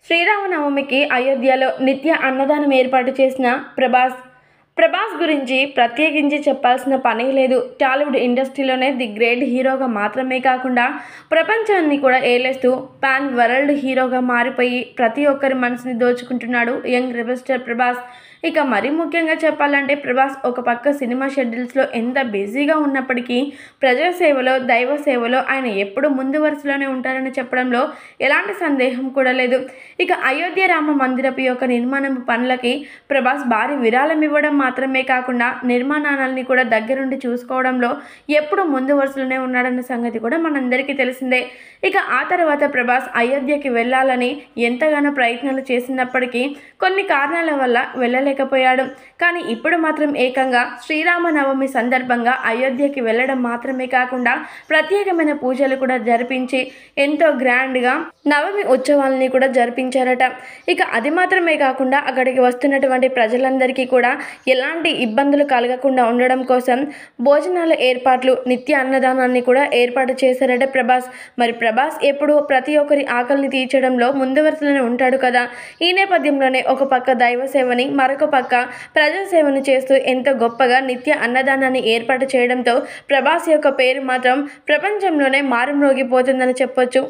శ్రీరామనవమికి అయోధ్యలో నిత్య అన్నదానం ఏర్పాటు చేసిన ప్రభాస్ గురించి ప్రత్యేకించి చెప్పాల్సిన పనే లేదు. టాలీవుడ్ ఇండస్ట్రీలోనే ది గ్రేట్ హీరోగా మాత్రమే కాకుండా ప్రపంచాన్ని కూడా ఏలేస్తూ పాన్ వరల్డ్ హీరోగా మారిపోయి ప్రతి ఒక్కరి మనసుని దోచుకుంటున్నాడు యంగ్ రెబల్ స్టార్ ప్రభాస్. ఇక మరీ ముఖ్యంగా చెప్పాలంటే ప్రభాస్ ఒక పక్క సినిమా షెడ్యూల్స్లో ఎంత బిజీగా ఉన్నప్పటికీ ప్రజాసేవలో, దైవ సేవలో ఆయన ఎప్పుడు ముందు వరుసలోనే ఉంటారని చెప్పడంలో ఎలాంటి సందేహం కూడా లేదు. ఇక అయోధ్య రామ మందిరపు యొక్క నిర్మాణం పనులకి ప్రభాస్ భారీ విరాళం ఇవ్వడం మాత్రమే కాకుండా నిర్మాణాలని కూడా దగ్గరుండి చూసుకోవడంలో ఎప్పుడు ముందు వరుసలోనే ఉన్నాడన్న సంగతి కూడా మనందరికీ తెలిసిందే. ఇక ఆ తర్వాత ప్రభాస్ అయోధ్యకి వెళ్ళాలని ఎంతగానో ప్రయత్నాలు చేసినప్పటికీ కొన్ని కారణాల వల్ల వెళ్ళలేకపోయాడు. కానీ ఇప్పుడు మాత్రం ఏకంగా శ్రీరామనవమి సందర్భంగా అయోధ్యకి వెళ్ళడం మాత్రమే కాకుండా ప్రత్యేకమైన పూజలు కూడా జరిపించి ఎంతో గ్రాండ్గా నవమి ఉత్సవాలని కూడా జరిపించారట. ఇక అది మాత్రమే కాకుండా అక్కడికి వస్తున్నటువంటి ప్రజలందరికీ కూడా ఎలాంటి ఇబ్బందులు కలగకుండా ఉండడం కోసం భోజనాల ఏర్పాట్లు, నిత్య అన్నదానాన్ని కూడా ఏర్పాటు చేశారట ప్రభాస్. మరి ప్రభాస్ ఎప్పుడు ప్రతి ఒక్కరి ఆకలిని తీర్చడంలో ముందు వరుసలోనే ఉంటాడు కదా. ఈ నేపథ్యంలోనే ఒక పక్క దైవ సేవని, మరొక పక్క ప్రజాసేవను చేస్తూ ఎంతో గొప్పగా నిత్య అన్నదానాన్ని ఏర్పాటు చేయడంతో ప్రభాస్ యొక్క పేరు మాత్రం ప్రపంచంలోనే మారుమ్రోగిపోతుందని చెప్పొచ్చు.